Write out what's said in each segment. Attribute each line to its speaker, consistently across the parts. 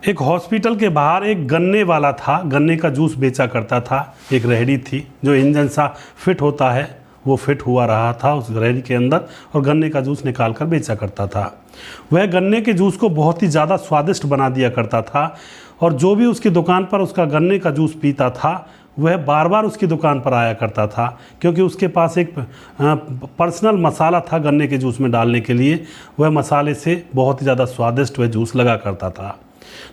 Speaker 1: एक हॉस्पिटल के बाहर एक गन्ने वाला था, गन्ने का जूस बेचा करता था। एक रेहड़ी थी, जो इंजन सा फिट होता है वो फिट हुआ रहा था उस रेहड़ी के अंदर, और गन्ने का जूस निकाल कर बेचा करता था। वह गन्ने के जूस को बहुत ही ज़्यादा स्वादिष्ट बना दिया करता था, और जो भी उसकी दुकान पर उसका गन्ने का जूस पीता था वह बार बार उसकी दुकान पर आया करता था, क्योंकि उसके पास एक पर्सनल मसाला था गन्ने के जूस में डालने के लिए। वह मसाले से बहुत ही ज़्यादा स्वादिष्ट वह जूस लगा करता था।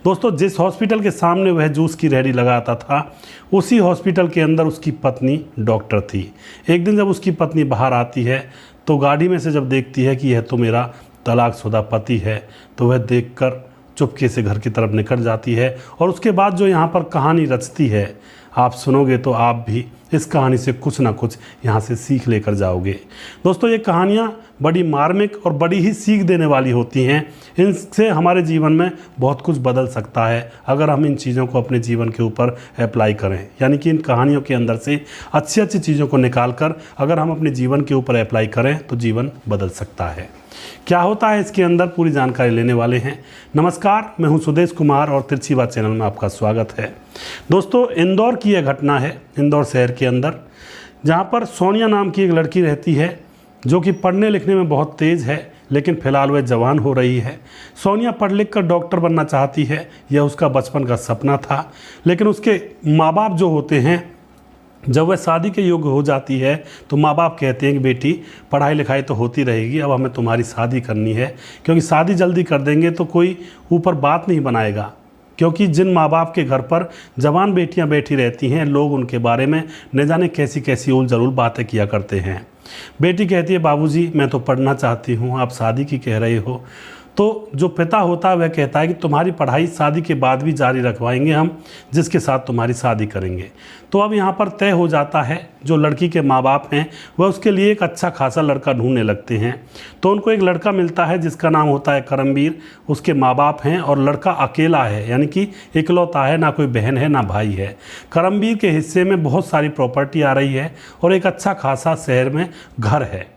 Speaker 1: दोस्तों, जिस हॉस्पिटल के सामने वह जूस की रेहड़ी लगाता था, उसी हॉस्पिटल के अंदर उसकी पत्नी डॉक्टर थी। एक दिन जब उसकी पत्नी बाहर आती है तो गाड़ी में से जब देखती है कि यह तो मेरा तलाकशुदा पति है, तो वह देखकर चुपके से घर की तरफ निकल जाती है। और उसके बाद जो यहाँ पर कहानी रचती है, आप सुनोगे तो आप भी इस कहानी से कुछ ना कुछ यहाँ से सीख लेकर जाओगे। दोस्तों, ये कहानियाँ बड़ी मार्मिक और बड़ी ही सीख देने वाली होती हैं। इनसे हमारे जीवन में बहुत कुछ बदल सकता है अगर हम इन चीज़ों को अपने जीवन के ऊपर अप्लाई करें। यानी कि इन कहानियों के अंदर से अच्छी अच्छी चीज़ों को निकाल कर अगर हम अपने जीवन के ऊपर अप्लाई करें तो जीवन बदल सकता है। क्या होता है इसके अंदर, पूरी जानकारी लेने वाले हैं। नमस्कार, मैं हूं सुदेश कुमार और तिरछी बात चैनल में आपका स्वागत है। दोस्तों, इंदौर की यह घटना है, इंदौर शहर के अंदर, जहां पर सोनिया नाम की एक लड़की रहती है जो कि पढ़ने लिखने में बहुत तेज़ है, लेकिन फ़िलहाल वह जवान हो रही है। सोनिया पढ़ लिख कर डॉक्टर बनना चाहती है, यह उसका बचपन का सपना था। लेकिन उसके माँ बाप जो होते हैं, जब वह शादी के योग्य हो जाती है तो माँ बाप कहते हैं कि बेटी, पढ़ाई लिखाई तो होती रहेगी, अब हमें तुम्हारी शादी करनी है, क्योंकि शादी जल्दी कर देंगे तो कोई ऊपर बात नहीं बनाएगा। क्योंकि जिन माँ बाप के घर पर जवान बेटियां बैठी रहती हैं, लोग उनके बारे में न जाने कैसी कैसी उल जलूल बातें किया करते हैं। बेटी कहती है, बाबूजी मैं तो पढ़ना चाहती हूँ, आप शादी की कह रहे हो। तो जो पिता होता है वह कहता है कि तुम्हारी पढ़ाई शादी के बाद भी जारी रखवाएंगे हम, जिसके साथ तुम्हारी शादी करेंगे। तो अब यहाँ पर तय हो जाता है, जो लड़की के माँ बाप हैं वह उसके लिए एक अच्छा खासा लड़का ढूंढने लगते हैं। तो उनको एक लड़का मिलता है जिसका नाम होता है करमवीर। उसके माँ बाप हैं और लड़का अकेला है, यानी कि इकलौता है, ना कोई बहन है ना भाई है। करमवीर के हिस्से में बहुत सारी प्रॉपर्टी आ रही है और एक अच्छा खासा शहर में घर है।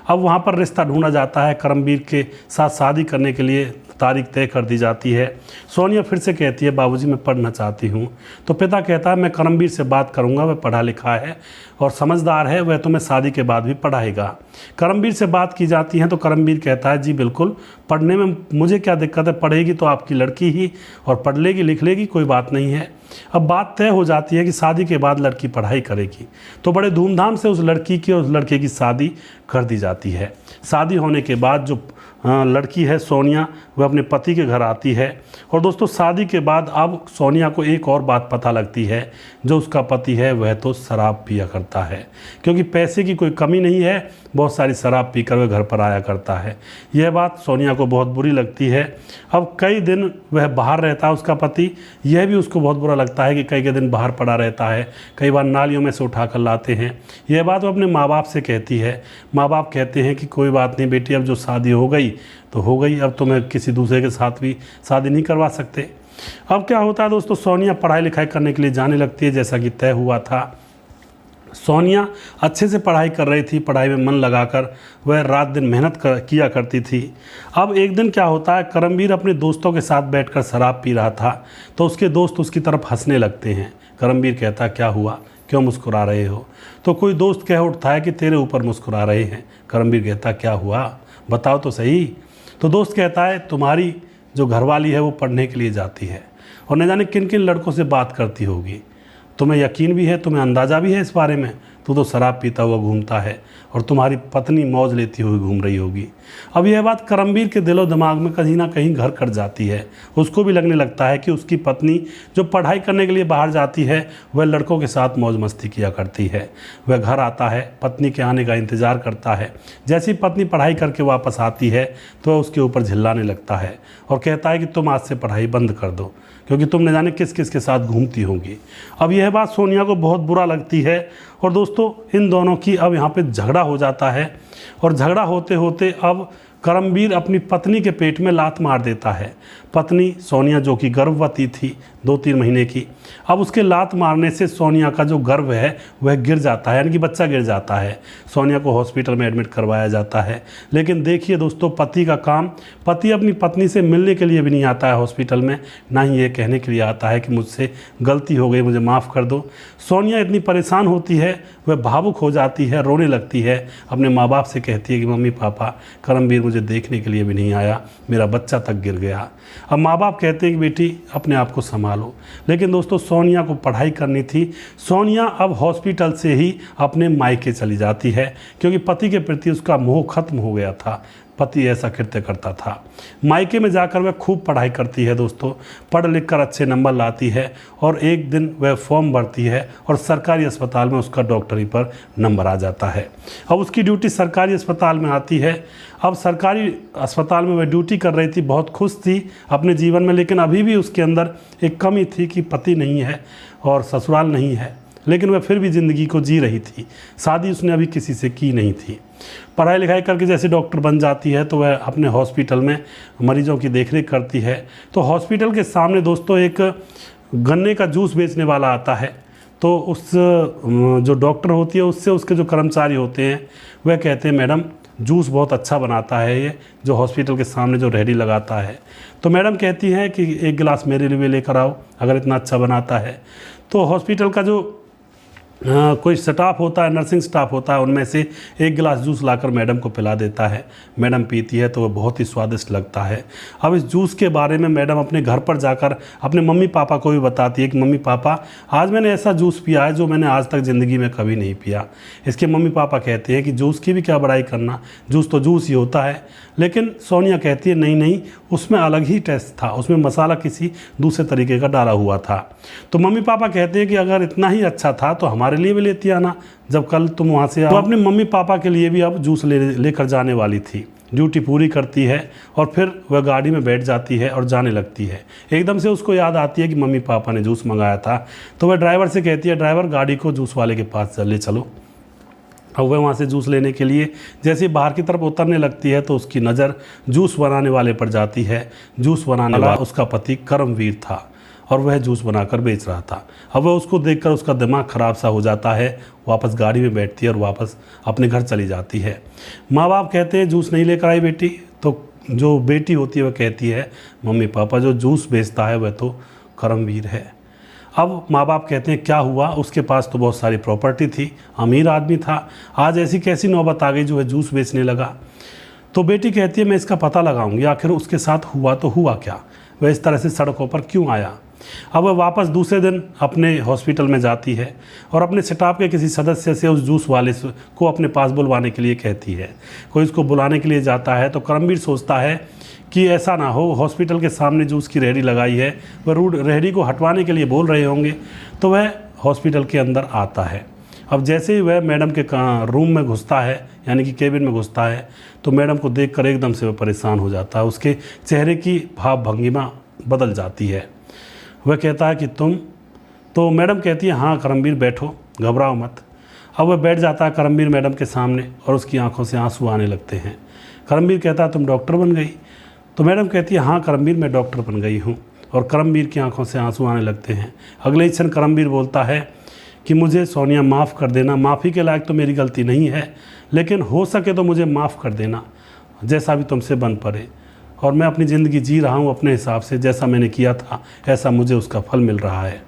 Speaker 1: अब वहाँ पर रिश्ता ढूंढा जाता है, करमवीर के साथ शादी करने के लिए तारीख तय कर दी जाती है। सोनिया फिर से कहती है, बाबूजी मैं पढ़ना चाहती हूँ। तो पिता कहता है, मैं करमवीर से बात करूँगा, वह पढ़ा लिखा है और समझदार है, वह तुम्हें शादी के बाद भी पढ़ाएगा। करमवीर से बात की जाती है तो करमवीर कहता है, जी बिल्कुल, पढ़ने में मुझे क्या दिक्कत है, पढ़ेगी तो आपकी लड़की ही, और पढ़ लेगी लिख लेगी, कोई बात नहीं है। अब बात तय हो जाती है कि शादी के बाद लड़की पढ़ाई करेगी। तो बड़े धूमधाम से उस लड़की की और उस लड़के की शादी कर दी जाती है। शादी होने के बाद जो लड़की है सोनिया, वह अपने पति के घर आती है। और दोस्तों, शादी के बाद अब सोनिया को एक और बात पता लगती है, जो उसका पति है वह तो शराब पिया करता है। क्योंकि पैसे की कोई कमी नहीं है, बहुत सारी शराब पीकर वह घर पर आया करता है। यह बात सोनिया को बहुत बुरी लगती है। अब कई दिन वह बाहर रहता है उसका पति, यह भी उसको बहुत बुरा लगता है कि कई दिन बाहर पड़ा रहता है, कई बार नालियों में से उठा कर लाते हैं। यह बात वो अपने माँ बाप से कहती है। माँ बाप कहते हैं कि कोई बात नहीं बेटी, अब जो शादी हो गई तो हो गई, अब तो मैं किसी दूसरे के साथ भी शादी नहीं करवा सकते। अब क्या होता है दोस्तों, सोनिया पढ़ाई लिखाई करने के लिए जाने लगती है, जैसा कि तय हुआ था। सोनिया अच्छे से पढ़ाई कर रही थी, पढ़ाई में मन लगाकर वह रात दिन मेहनत किया करती थी। अब एक दिन क्या होता है, करमवीर अपने दोस्तों के साथ बैठकर शराब पी रहा था, तो उसके दोस्त उसकी तरफ हंसने लगते हैं। करमवीर कहता, क्या हुआ, क्यों मुस्कुरा रहे हो? तो कोई दोस्त कह उठता है कि तेरे ऊपर मुस्कुरा रहे हैं। करमवीर कहता, क्या हुआ, बताओ तो सही। तो दोस्त कहता है, तुम्हारी जो घरवाली है वो पढ़ने के लिए जाती है और न जाने किन किन लड़कों से बात करती होगी। तुम्हें यकीन भी है, तुम्हें अंदाज़ा भी है इस बारे में, तू तो शराब पीता हुआ घूमता है और तुम्हारी पत्नी मौज लेती हुई घूम रही होगी। अब यह बात करमवीर के दिलो दिमाग में कहीं ना कहीं घर कर जाती है। उसको भी लगने लगता है कि उसकी पत्नी जो पढ़ाई करने के लिए बाहर जाती है वह लड़कों के साथ मौज मस्ती किया करती है। वह घर आता है, पत्नी के आने का इंतज़ार करता है। जैसी पत्नी पढ़ाई करके वापस आती है तो वह उसके ऊपर झिल्लाने लगता है और कहता है कि तुम आज से पढ़ाई बंद कर दो, क्योंकि तुम न जाने किस किस के साथ घूमती होंगी। अब यह बात सोनिया को बहुत बुरा लगती है और दोस्तों, इन दोनों की अब यहाँ पे झगड़ा हो जाता है। और झगड़ा होते होते अब करमवीर अपनी पत्नी के पेट में लात मार देता है। पत्नी सोनिया जो कि गर्भवती थी 2-3 महीने की, अब उसके लात मारने से सोनिया का जो गर्भ है वह गिर जाता है, यानी कि बच्चा गिर जाता है। सोनिया को हॉस्पिटल में एडमिट करवाया जाता है। लेकिन देखिए दोस्तों, पति का काम, पति अपनी पत्नी से मिलने के लिए भी नहीं आता है हॉस्पिटल में, ना ही ये कहने के लिए आता है कि मुझसे गलती हो गई, मुझे माफ़ कर दो। सोनिया इतनी परेशान होती है, वह भावुक हो जाती है, रोने लगती है, अपने माँ बाप से कहती है कि मम्मी पापा, करमवीर मुझे देखने के लिए भी नहीं आया, मेरा बच्चा तक गिर गया। अब माँ बाप कहते हैं कि बेटी अपने आप को संभालो। लेकिन दोस्तों, सोनिया को पढ़ाई करनी थी। सोनिया अब हॉस्पिटल से ही अपने मायके चली जाती है, क्योंकि पति के प्रति उसका मोह खत्म हो गया था। पति ऐसा कृत्य करता था। मायके में जाकर वह खूब पढ़ाई करती है दोस्तों, पढ़ लिख कर अच्छे नंबर लाती है, और एक दिन वह फॉर्म भरती है और सरकारी अस्पताल में उसका डॉक्टरी पर नंबर आ जाता है। अब उसकी ड्यूटी सरकारी अस्पताल में आती है। अब सरकारी अस्पताल में वह ड्यूटी कर रही थी, बहुत खुश थी अपने जीवन में, लेकिन अभी भी उसके अंदर एक कमी थी कि पति नहीं है और ससुराल नहीं है। लेकिन वह फिर भी ज़िंदगी को जी रही थी। शादी उसने अभी किसी से की नहीं थी। पढ़ाई लिखाई करके जैसे डॉक्टर बन जाती है तो वह अपने हॉस्पिटल में मरीजों की देखरेख करती है। तो हॉस्पिटल के सामने दोस्तों एक गन्ने का जूस बेचने वाला आता है। तो उस जो डॉक्टर होती है उससे उसके जो कर्मचारी होते हैं वह कहते हैं, मैडम जूस बहुत अच्छा बनाता है ये जो हॉस्पिटल के सामने जो रेहड़ी लगाता है। तो मैडम कहती हैं कि एक गिलास मेरे लिए लेकर आओ, अगर इतना अच्छा बनाता है। तो हॉस्पिटल का जो कोई स्टाफ होता है, नर्सिंग स्टाफ होता है, उनमें से एक गिलास जूस लाकर मैडम को पिला देता है। मैडम पीती है तो वह बहुत ही स्वादिष्ट लगता है। अब इस जूस के बारे में मैडम अपने घर पर जाकर अपने मम्मी पापा को भी बताती है कि मम्मी पापा, आज मैंने ऐसा जूस पिया है जो मैंने आज तक ज़िंदगी में कभी नहीं पिया। इसके मम्मी पापा कहते हैं कि जूस की भी क्या बड़ाई करना, जूस तो जूस ही होता है। लेकिन सोनिया कहती है नहीं नहीं, उसमें अलग ही टेस्ट था, उसमें मसाला किसी दूसरे तरीके का डाला हुआ था। तो मम्मी पापा कहते हैं कि अगर इतना ही अच्छा था तो हमारे लिए भी लेती आना, जब कल तुम वहाँ से आओ। तो अपने मम्मी पापा के लिए भी अब जूस लेकर जाने वाली थी। ड्यूटी पूरी करती है और फिर वह गाड़ी में बैठ जाती है और जाने लगती है। एकदम से उसको याद आती है कि मम्मी पापा ने जूस मंगाया था। तो वह ड्राइवर से कहती है, ड्राइवर गाड़ी को जूस वाले के पास ले चलो। और वह वहाँ से जूस लेने के लिए जैसे ही बाहर की तरफ उतरने लगती है तो उसकी नज़र जूस बनाने वाले पर जाती है। जूस बनाने वाला उसका पति करमवीर था और वह जूस बनाकर बेच रहा था। अब वह उसको देखकर उसका दिमाग ख़राब सा हो जाता है, वापस गाड़ी में बैठती है और वापस अपने घर चली जाती है। माँ बाप कहते हैं जूस नहीं लेकर आई बेटी। तो जो बेटी होती है वह कहती है, मम्मी पापा जो जूस बेचता है वह तो करमवीर है। अब माँ बाप कहते हैं क्या हुआ, उसके पास तो बहुत सारी प्रॉपर्टी थी, अमीर आदमी था, आज ऐसी कैसी नौबत आ गई जो है जूस बेचने लगा। तो बेटी कहती है मैं इसका पता लगाऊंगी, आखिर उसके साथ हुआ तो हुआ क्या, वह इस तरह से सड़कों पर क्यों आया। अब वह वापस दूसरे दिन अपने हॉस्पिटल में जाती है और अपने स्टाफ के किसी सदस्य से उस जूस वाले को अपने पास बुलवाने के लिए कहती है। कोई उसको बुलाने के लिए जाता है तो करमवीर सोचता है कि ऐसा ना हो, हॉस्पिटल के सामने जूस की रेहड़ी लगाई है, वह रेहड़ी को हटवाने के लिए बोल रहे होंगे। तो वह हॉस्पिटल के अंदर आता है। अब जैसे ही वह मैडम के रूम में घुसता है, यानी कि केबिन में घुसता है, तो मैडम को देखकर एकदम से वह परेशान हो जाता है। उसके चेहरे की भाव भंगिमा बदल जाती है। वह कहता है कि तुम, तो मैडम कहती है हाँ करमवीर बैठो, घबराओ मत। अब वह बैठ जाता है करमवीर मैडम के सामने और उसकी आंखों से आंसू आने लगते हैं। करमवीर कहता है तुम डॉक्टर बन गई। तो मैडम कहती है हाँ करमवीर मैं डॉक्टर बन गई हूँ। और करमवीर की आंखों से आंसू आने लगते हैं। अगले ही क्षण करमवीर बोलता है कि मुझे सोनिया माफ़ कर देना, माफ़ी के लायक तो मेरी गलती नहीं है, लेकिन हो सके तो मुझे माफ़ कर देना, जैसा भी तुमसे बन पड़े। और मैं अपनी ज़िंदगी जी रहा हूँ अपने हिसाब से, जैसा मैंने किया था ऐसा मुझे उसका फल मिल रहा है।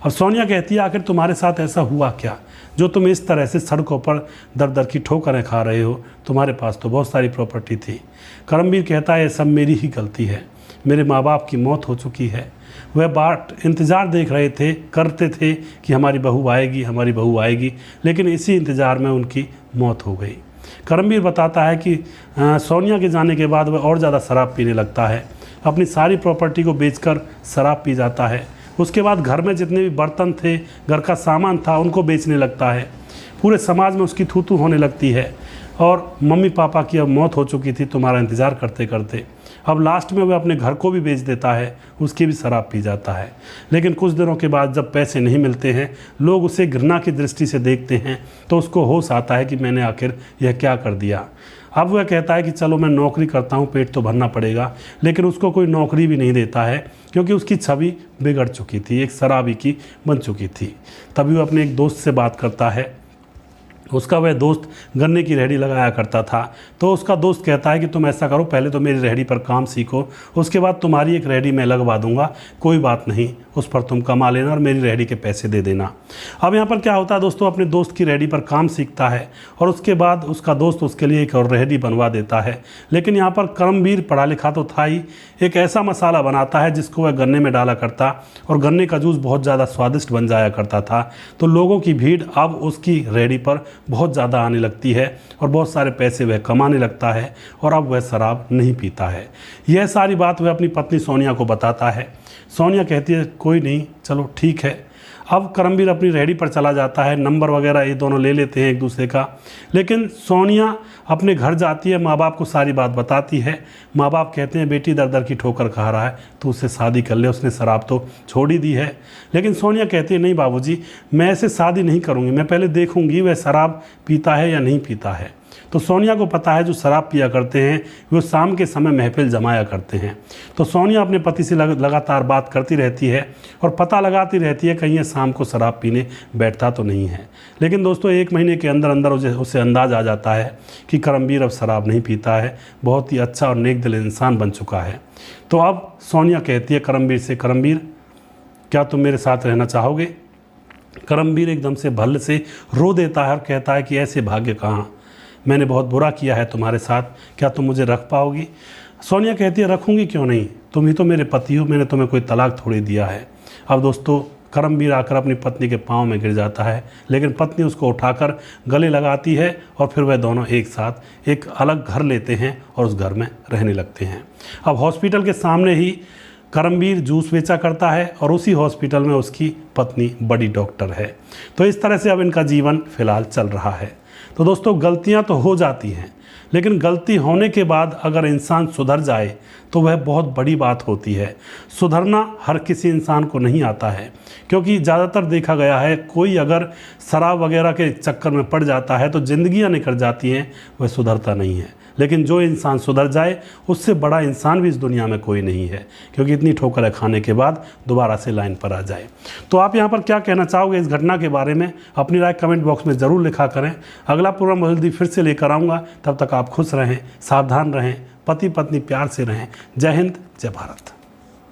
Speaker 1: अब सोनिया कहती है आखिर तुम्हारे साथ ऐसा हुआ क्या जो तुम इस तरह से सड़कों पर दर दर की ठोकरें खा रहे हो, तुम्हारे पास तो बहुत सारी प्रॉपर्टी थी। करमवीर कहता है ये सब मेरी ही गलती है, मेरे माँ बाप की मौत हो चुकी है। वह इंतज़ार देख रहे थे, करते थे कि हमारी बहू आएगी, हमारी बहू आएगी, लेकिन इसी इंतज़ार में उनकी मौत हो गई। करमवीर बताता है कि सोनिया के जाने के बाद वह और ज़्यादा शराब पीने लगता है, अपनी सारी प्रॉपर्टी को बेचकर शराब पी जाता है। उसके बाद घर में जितने भी बर्तन थे, घर का सामान था, उनको बेचने लगता है। पूरे समाज में उसकी थू थू होने लगती है और मम्मी पापा की अब मौत हो चुकी थी तुम्हारा इंतज़ार करते करते। अब लास्ट में वह अपने घर को भी बेच देता है, उसकी भी शराब पी जाता है। लेकिन कुछ दिनों के बाद जब पैसे नहीं मिलते हैं, लोग उसे घृणा की दृष्टि से देखते हैं, तो उसको होश आता है कि मैंने आखिर यह क्या कर दिया। अब वह कहता है कि चलो मैं नौकरी करता हूँ, पेट तो भरना पड़ेगा, लेकिन उसको कोई नौकरी भी नहीं देता है क्योंकि उसकी छवि बिगड़ चुकी थी, एक शराबी की बन चुकी थी। तभी वो अपने एक दोस्त से बात करता है। उसका वह दोस्त गन्ने की रेहड़ी लगाया करता था। तो उसका दोस्त कहता है कि तुम ऐसा करो, पहले तो मेरी रेहड़ी पर काम सीखो, उसके बाद तुम्हारी एक रेहड़ी मैं लगवा दूंगा, कोई बात नहीं, उस पर तुम कमा लेना और मेरी रेहड़ी के पैसे दे देना। अब यहाँ पर क्या होता है दोस्तों, अपने दोस्त की रेहड़ी पर काम सीखता है और उसके बाद उसका दोस्त उसके लिए एक और रेहड़ी बनवा देता है। लेकिन यहाँ पर करमवीर पढ़ा लिखा तो था ही, एक ऐसा मसाला बनाता है जिसको वह गन्ने में डाला करता और गन्ने का जूस बहुत ज़्यादा स्वादिष्ट बन जाया करता था। तो लोगों की भीड़ अब उसकी रेहड़ी पर बहुत ज़्यादा आने लगती है और बहुत सारे पैसे वह कमाने लगता है और अब वह शराब नहीं पीता है। यह सारी बात वह अपनी पत्नी सोनिया को बताता है। सोनिया कहती है कोई नहीं, चलो ठीक है। अब करमवीर अपनी रेहड़ी पर चला जाता है, नंबर वगैरह ये दोनों ले लेते हैं एक दूसरे का। लेकिन सोनिया अपने घर जाती है, माँ बाप को सारी बात बताती है। माँ बाप कहते हैं बेटी दर दर की ठोकर खा रहा है, तो उससे शादी कर ले, उसने शराब तो छोड़ ही दी है। लेकिन सोनिया कहती है नहीं बाबूजी, मैं ऐसे शादी नहीं करूँगी, मैं पहले देखूँगी वह शराब पीता है या नहीं पीता है। तो सोनिया को पता है जो शराब पिया करते हैं वो शाम के समय महफिल जमाया करते हैं। तो सोनिया अपने पति से लगातार बात करती रहती है और पता लगाती रहती है कहीं ये शाम को शराब पीने बैठता तो नहीं है। लेकिन दोस्तों 1 महीने के अंदर अंदर उसे अंदाज़ आ जाता है कि करमवीर अब शराब नहीं पीता है, बहुत ही अच्छा और नेक दिल इंसान बन चुका है। तो अब सोनिया कहती है करमवीर से, करमवीर क्या तुम मेरे साथ रहना चाहोगे? करमवीर एकदम से भल्ल से रो देता है और कहता है कि ऐसे भाग्य कहाँ, मैंने बहुत बुरा किया है तुम्हारे साथ, क्या तुम मुझे रख पाओगी? सोनिया कहती है रखूँगी क्यों नहीं, तुम ही तो मेरे पति हो, मैंने तुम्हें कोई तलाक थोड़ी दिया है। अब दोस्तों करमवीर आकर अपनी पत्नी के पाँव में गिर जाता है, लेकिन पत्नी उसको उठाकर गले लगाती है और फिर वह दोनों एक साथ एक अलग घर लेते हैं और उस घर में रहने लगते हैं। अब हॉस्पिटल के सामने ही करमवीर जूस बेचा करता है और उसी हॉस्पिटल में उसकी पत्नी बड़ी डॉक्टर है। तो इस तरह से अब इनका जीवन फिलहाल चल रहा है। तो दोस्तों गलतियां तो हो जाती हैं, लेकिन गलती होने के बाद अगर इंसान सुधर जाए तो वह बहुत बड़ी बात होती है। सुधरना हर किसी इंसान को नहीं आता है, क्योंकि ज़्यादातर देखा गया है कोई अगर शराब वगैरह के चक्कर में पड़ जाता है तो ज़िंदगियां निकल जाती हैं, वह सुधरता नहीं है। लेकिन जो इंसान सुधर जाए उससे बड़ा इंसान भी इस दुनिया में कोई नहीं है, क्योंकि इतनी ठोकरें खाने के बाद दोबारा से लाइन पर आ जाए। तो आप यहाँ पर क्या कहना चाहोगे इस घटना के बारे में? अपनी राय कमेंट बॉक्स में ज़रूर लिखा करें। अगला प्रोग्राम जल्दी फिर से लेकर आऊँगा, तब तक आप खुश रहें, सावधान रहें, पति पत्नी प्यार से रहें। जय हिंद, जय भारत।